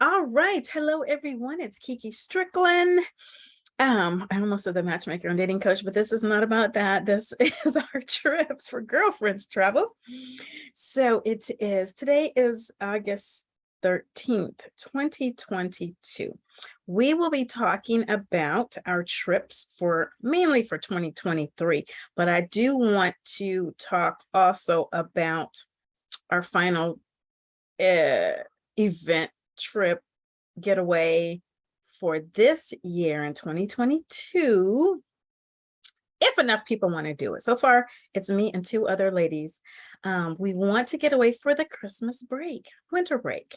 All right. Hello, everyone. It's Kiki Strickland. I almost said the matchmaker and dating coach, but this is not about that. This is our trips for girlfriends travel. So today is August 13th, 2022. We will be talking about our trips mainly for 2023, but I do want to talk also about our final event trip getaway for this year in 2022, if enough people want to do it. So far, it's me and two other ladies. We want to get away for the Christmas break, winter break.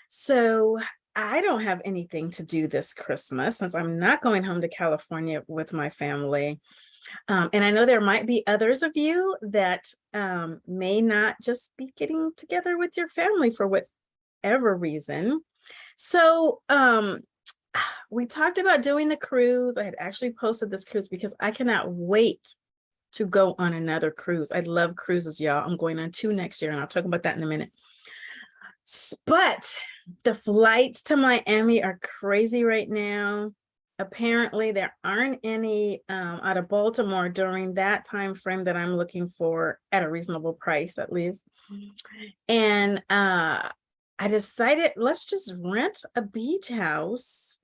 So I don't have anything to do this Christmas since I'm not going home to California with my family. And I know there might be others of you that may not just be getting together with your family for whatever reason. So we talked about doing the cruise. I had actually posted this cruise because I cannot wait to go on another cruise. I love cruises, y'all. I'm going on 2 next year, and I'll talk about that in a minute. But the flights to Miami are crazy right now. Apparently, there aren't any out of Baltimore during that time frame that I'm looking for at a reasonable price, at least. And I decided let's just rent a beach house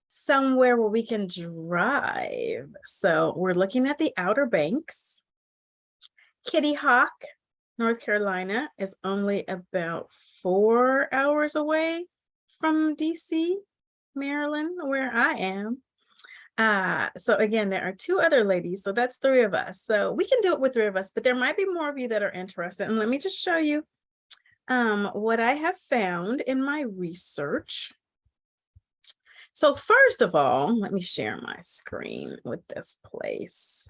somewhere where we can drive. So we're looking at the Outer Banks. Kitty Hawk, North Carolina is only about 4 hours away from DC, Maryland, where I am. So again, there are 2 other ladies, so that's 3 of us. So we can do it with 3 of us, but there might be more of you that are interested. And let me just show you what I have found in my research. So first of all, let me share my screen with this place.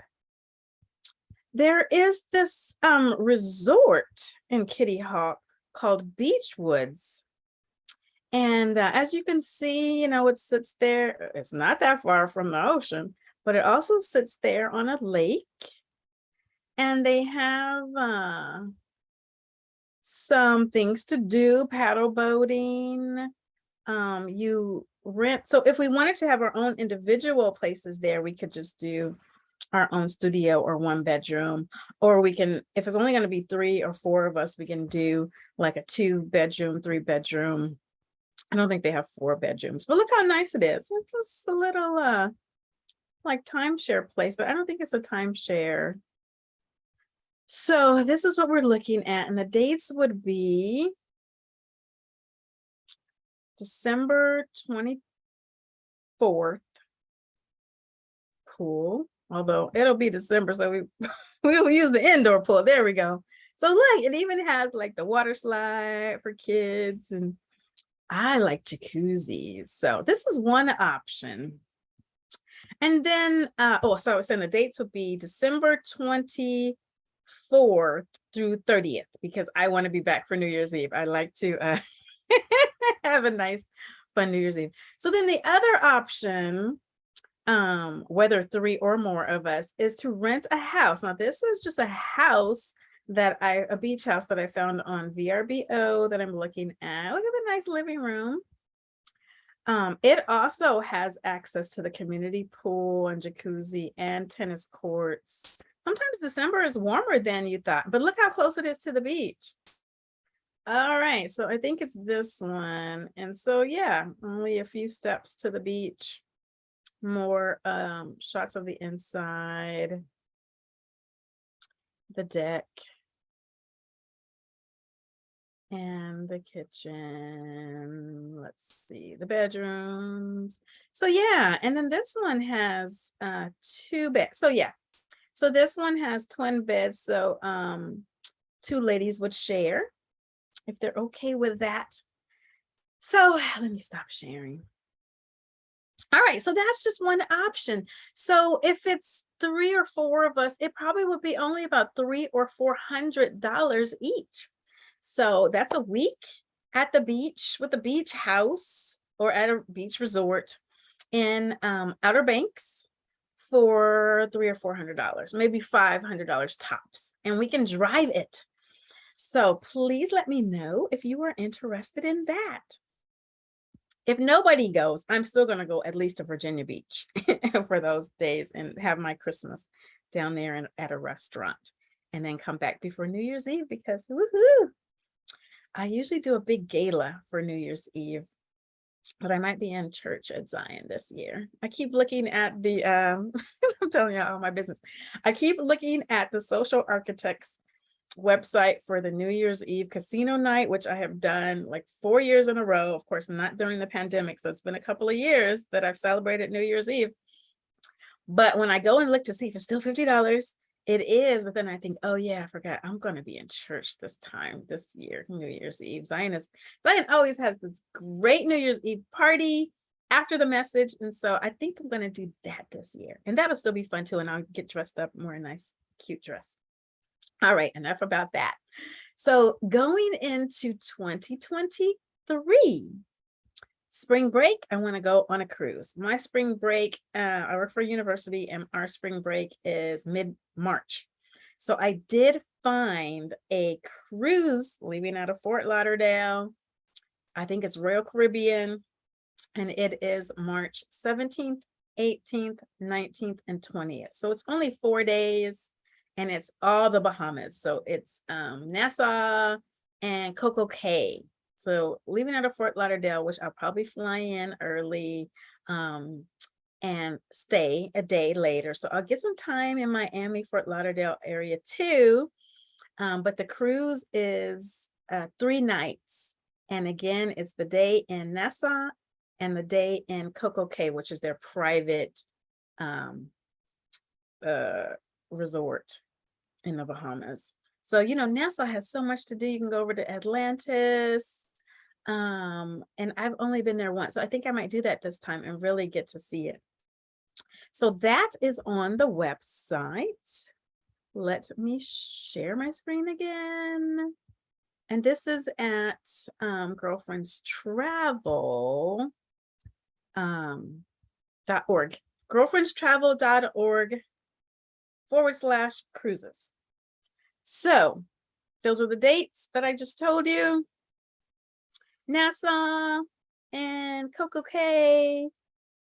There is this resort in Kitty Hawk called Beachwoods. And as you can see, it sits there. It's not that far from the ocean, but it also sits there on a lake. And they have some things to do, paddle boating. You rent. So if we wanted to have our own individual places there, we could just do our own studio or 1 bedroom, or we can, if it's only going to be 3 or 4 of us, we can do like a 2 bedroom, 3 bedroom. I don't think they have 4 bedrooms, but look how nice it is. It's just a little like timeshare place, but I don't think it's a timeshare. So this is what we're looking at, and the dates would be December 24th. Cool. Although it'll be December, so we'll use the indoor pool. There we go. So look, it even has like the water slide for kids, and I like jacuzzis. So this is one option. And then, so I was saying the dates would be December 24th through 30th, because I want to be back for New Year's Eve. I like to have a nice, fun New Year's Eve. So then the other option, whether 3 or more of us, is to rent a house. Now, this is just a house a beach house that I found on VRBO that I'm looking at. Look at the nice living room. It also has access to the community pool and jacuzzi and tennis courts. Sometimes December is warmer than you thought, but look how close it is to the beach. All right, so I think it's this one. And so, yeah, only a few steps to the beach. More shots of the inside, the deck, and the kitchen. Let's see, the bedrooms. So yeah, and then this one has 2 beds. So yeah, so this one has twin beds. So 2 ladies would share if they're okay with that. So let me stop sharing. All right, so that's just one option. So if it's 3 or 4 of us, it probably would be only about $300 or $400 each. So that's a week at the beach with a beach house or at a beach resort in Outer Banks for $300 or $400, maybe $500 tops, and we can drive it. So please let me know if you are interested in that. If nobody goes, I'm still going to go at least to Virginia Beach for those days and have my Christmas down there at a restaurant, and then come back before New Year's Eve, because woohoo, I usually do a big gala for New Year's Eve, but I might be in church at Zion this year. I keep looking at the, I'm telling you all my business. I keep looking at the Social Architects website for the New Year's Eve casino night, which I have done like 4 years in a row. Of course, not during the pandemic. So it's been a couple of years that I've celebrated New Year's Eve. But when I go and look to see if it's still $50, it is. But then I think, oh yeah, I forgot, I'm going to be in church this year, New Year's Eve. Zion always has this great New Year's Eve party after the message. And so I think I'm going to do that this year. And that'll still be fun too. And I'll get dressed up more, a nice, cute dress. All right, enough about that. So going into 2023, spring break, I want to go on a cruise. My spring break, I work for a university, and our spring break is mid-March. So I did find a cruise leaving out of Fort Lauderdale. I think it's Royal Caribbean, and it is March 17th, 18th, 19th, and 20th. So it's only 4 days. And it's all the Bahamas. So it's Nassau and Coco Cay. So leaving out of Fort Lauderdale, which I'll probably fly in early and stay a day later. So I'll get some time in Miami, Fort Lauderdale area too. But the cruise is 3 nights. And again, it's the day in Nassau and the day in Coco Cay, which is their private resort in the Bahamas. So, you know, Nassau has so much to do. You can go over to Atlantis. And I've only been there once. So I think I might do that this time and really get to see it. So that is on the website. Let me share my screen again. And this is at girlfriendstravel.org. girlfriendstravel.org/cruises. So those are the dates that I just told you. Nassau and Coco Cay,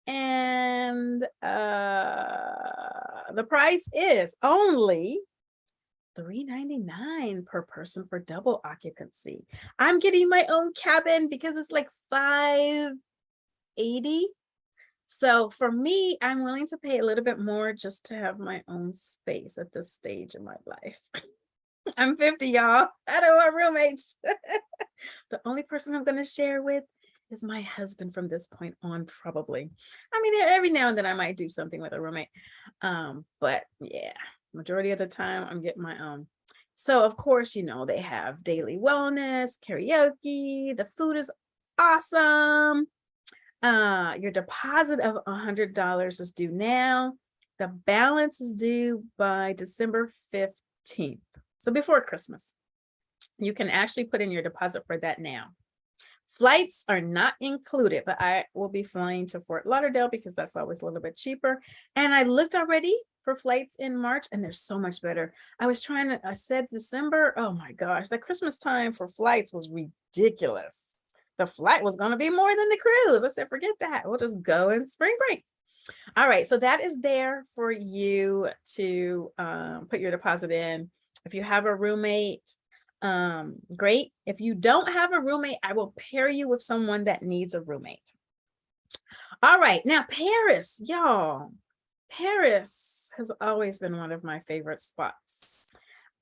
and the price is only $399 per person for double occupancy. I'm getting my own cabin because it's like $580. So for me, I'm willing to pay a little bit more just to have my own space at this stage in my life. I'm 50, y'all. I don't want roommates. The only person I'm going to share with is my husband from this point on, probably. I mean, every now and then I might do something with a roommate. But yeah, majority of the time I'm getting my own. So of course, you know, they have daily wellness, karaoke, the food is awesome. Your deposit of $100 is due now. The balance is due by December 15th. So before Christmas, you can actually put in your deposit for that now. Flights are not included, but I will be flying to Fort Lauderdale because that's always a little bit cheaper. And I looked already for flights in March, and they're so much better. I said December, oh my gosh, the Christmas time for flights was ridiculous. The flight was going to be more than the cruise. I said, forget that. We'll just go in spring break. All right. So that is there for you to put your deposit in. If you have a roommate, great. If you don't have a roommate, I will pair you with someone that needs a roommate. All right. Now, Paris, y'all. Paris has always been one of my favorite spots.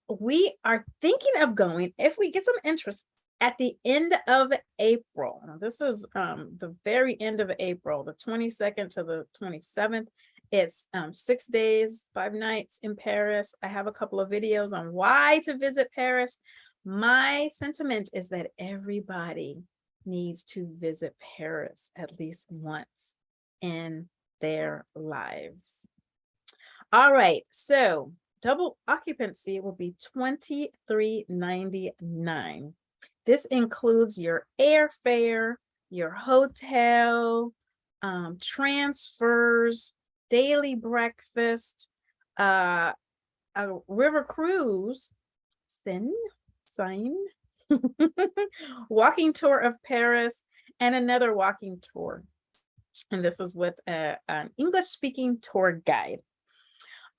We are thinking of going, if we get some interest, at the end of April. Now, this is the very end of April, the 22nd to the 27th. It's 6 days, 5 nights in Paris. I have a couple of videos on why to visit Paris. My sentiment is that everybody needs to visit Paris at least once in their lives. All right, so double occupancy will be $23.99. This includes your airfare, your hotel, transfers, daily breakfast, a river cruise, walking tour of Paris, and another walking tour. And this is with an English-speaking tour guide.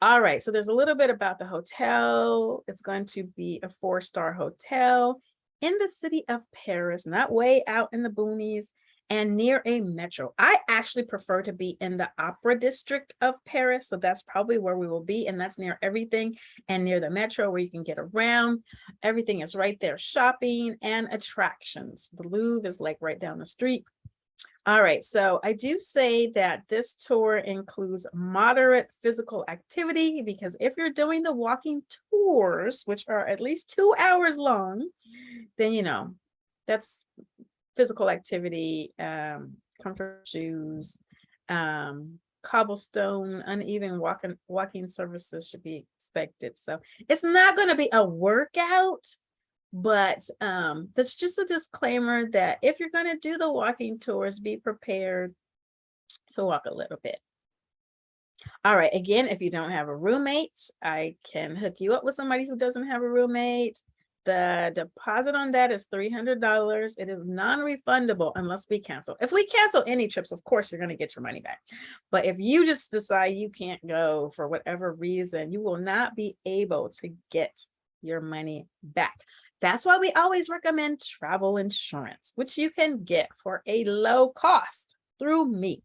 All right, so there's a little bit about the hotel. It's going to be a 4-star hotel in the city of Paris, not way out in the boonies, and near a metro. I actually prefer to be in the opera district of Paris, so that's probably where we will be, and that's near everything and near the metro where you can get around. Everything is right there, shopping and attractions. The Louvre is like right down the street. All right, so I do say that this tour includes moderate physical activity, because if you're doing the walking tours, which are at least 2 hours long, then, you know, that's physical activity, comfort shoes, cobblestone, uneven walking surfaces should be expected. So it's not going to be a workout, but that's just a disclaimer that if you're going to do the walking tours, be prepared to walk a little bit. All right, again, if you don't have a roommate, I can hook you up with somebody who doesn't have a roommate. The deposit on that is $300. It is non-refundable unless we cancel. If we cancel any trips, of course, you're going to get your money back. But if you just decide you can't go for whatever reason, you will not be able to get your money back. That's why we always recommend travel insurance, which you can get for a low cost through me.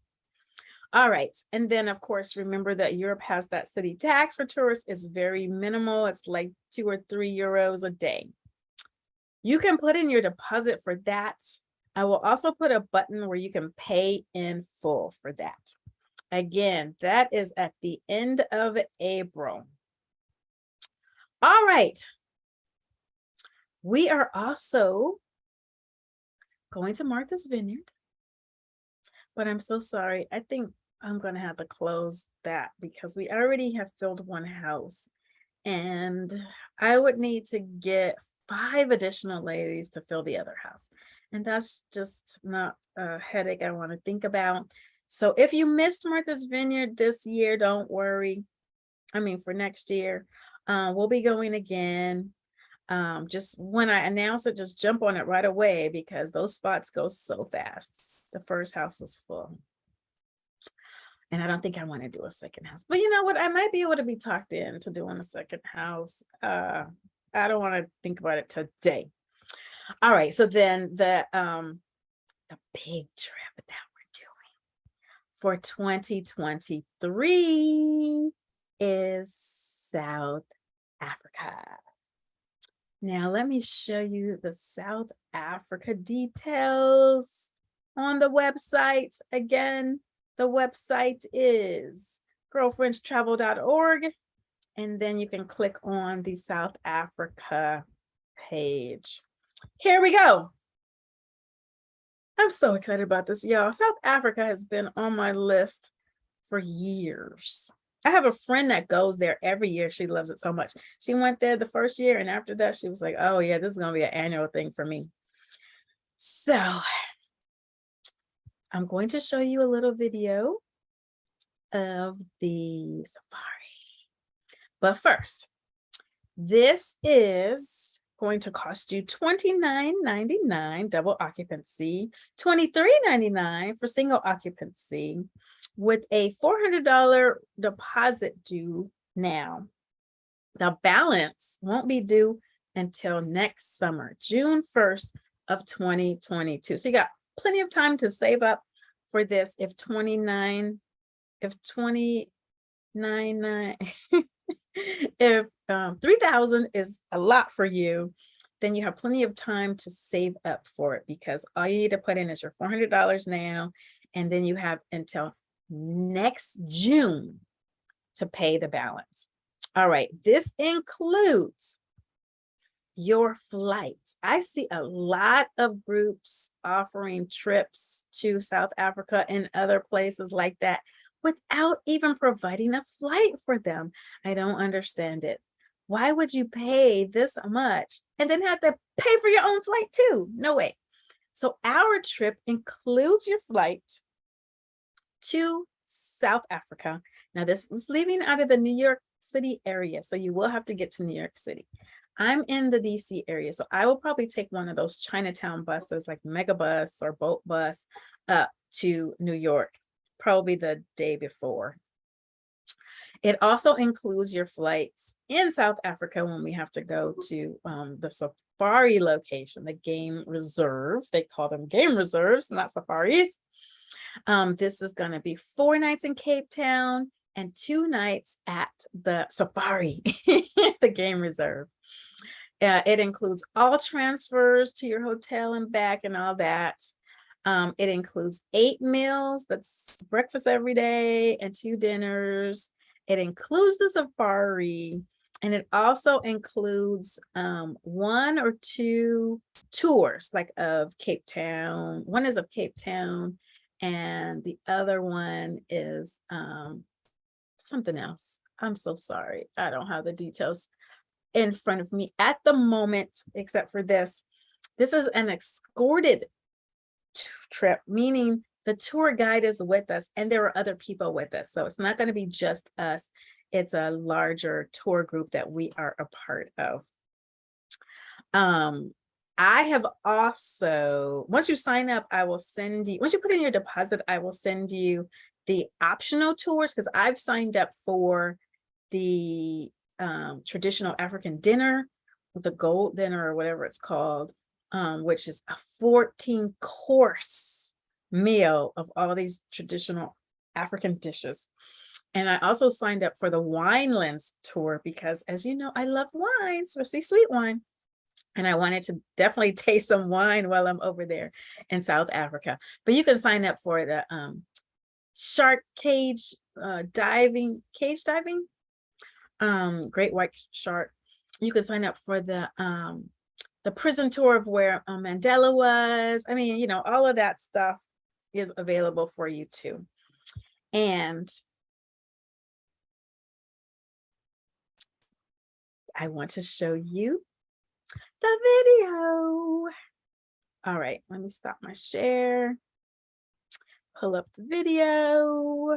All right. And then, of course, remember that Europe has that city tax for tourists. It's very minimal. It's like 2 or 3 euros a day. You can put in your deposit for that. I will also put a button where you can pay in full for that. Again, that is at the end of April. All right. We are also going to Martha's Vineyard, but I'm so sorry. I think I'm going to have to close that because we already have filled one house, and I would need to get 5 additional ladies to fill the other house. And that's just not a headache I want to think about. So if you missed Martha's Vineyard this year, don't worry. I mean, for next year, we'll be going again. Just when I announce it, just jump on it right away because those spots go so fast. The first house is full. And I don't think I want to do a second house. But you know what? I might be able to be talked into doing a second house. I don't want to think about it today. All right. So then the big trip that we're doing for 2023 is South Africa. Now, let me show you the South Africa details on the website. Again, the website is girlfriendstravel.org, and then you can click on the South Africa page. Here we go. I'm so excited about this, y'all. South Africa has been on my list for years. I have a friend that goes there every year. She loves it so much. She went there the first year, and after that, she was like, oh yeah, this is going to be an annual thing for me. So I'm going to show you a little video of the safari. But first, this is going to cost you $29.99 double occupancy, $23.99 for single occupancy, with a $400 deposit due now. The balance won't be due until next summer, June 1st of 2022. So you got plenty of time to save up for this. If 3,000 is a lot for you, then you have plenty of time to save up for it, because all you need to put in is your $400 now, and then you have until next June to pay the balance. All right, this includes your flights. I see a lot of groups offering trips to South Africa and other places like that without even providing a flight for them. I don't understand it. Why would you pay this much and then have to pay for your own flight too? No way. So our trip includes your flight to South Africa. Now this is leaving out of the New York City area, so you will have to get to New York City. I'm in the DC area, so I will probably take one of those Chinatown buses, like Mega Bus or Boat Bus, up to New York, probably the day before. It also includes your flights in South Africa when we have to go to the safari location, the game reserve. They call them game reserves, not safaris. This is going to be 4 nights in Cape Town and 2 nights at the safari, the game reserve. It includes all transfers to your hotel and back and all that. It includes 8 meals, that's breakfast every day, and 2 dinners. It includes the safari, and it also includes 1 or 2 tours, like of Cape Town. One is of Cape Town, and the other one is something else. I'm so sorry. I don't have the details in front of me at the moment, except for this. This is an escorted trip, meaning the tour guide is with us and there are other people with us. So it's not going to be just us. It's a larger tour group that we are a part of. I have also, once you sign up, I will send you, once you put in your deposit, I will send you the optional tours, because I've signed up for the traditional African dinner, the gold dinner or whatever it's called, which is a 14-course meal of all these traditional African dishes. And I also signed up for the Winelands tour because, as you know, I love wine, especially sweet wine. And I wanted to definitely taste some wine while I'm over there in South Africa. But you can sign up for the shark cage diving, great white shark. You can sign up for the prison tour of where Mandela was. I mean, you know, all of that stuff is available for you too. And I want to show you the video. All right, let me stop my share, pull up the video.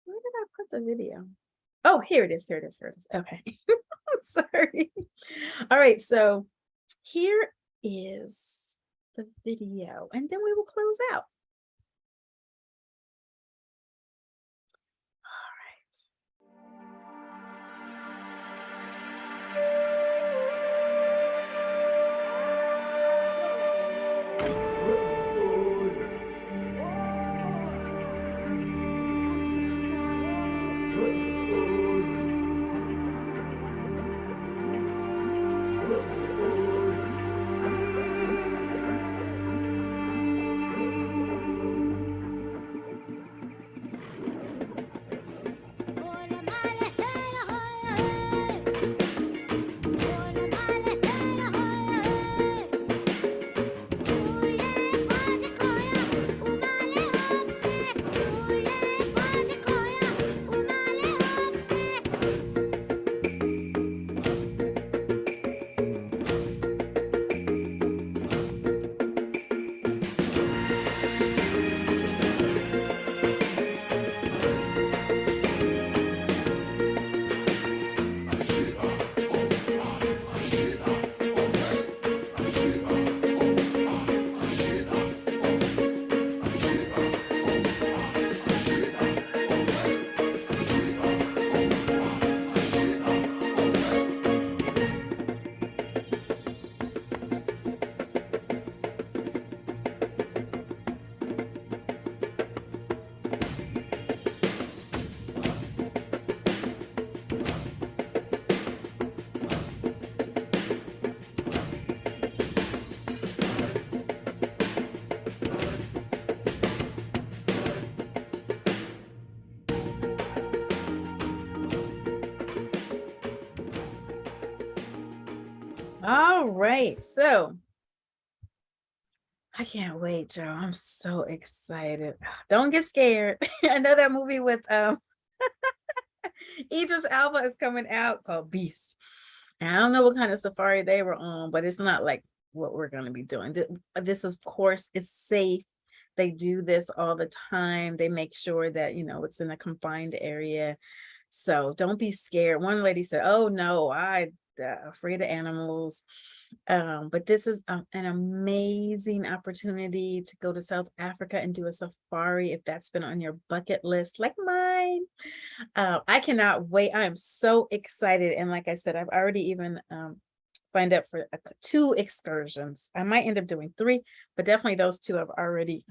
Where did I put the video? Oh, here it is. Okay. Sorry. All right, so here is the video, and then we will close out. All right, so I can't wait, Joe. I'm so excited. Don't get scared. I know that movie with Idris Elba is coming out called Beast. And I don't know what kind of safari they were on, but it's not like what we're going to be doing. This, of course, is safe. They do this all the time. They make sure that, you know, it's in a confined area. So don't be scared. One lady said, oh, no, I afraid of animals. But this is an amazing opportunity to go to South Africa and do a safari if that's been on your bucket list, like mine. I cannot wait. I am so excited. And like I said, I've already even signed up for 2 excursions. I might end up doing 3, but definitely those 2 I've already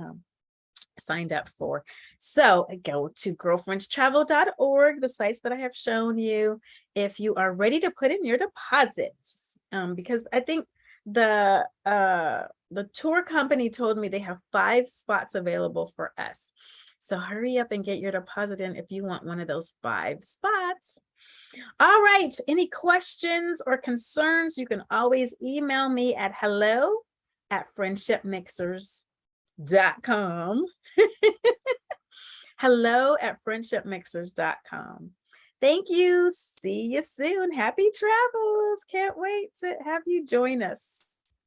signed up for. So go to girlfriendstravel.org, the sites that I have shown you, if you are ready to put in your deposits. Because I think the tour company told me they have 5 spots available for us. So hurry up and get your deposit in if you want one of those 5 spots. All right. Any questions or concerns? You can always email me at hello@friendshipmixers.com. hello@friendshipmixers.com. Thank you. See you soon. Happy travels. Can't wait to have you join us.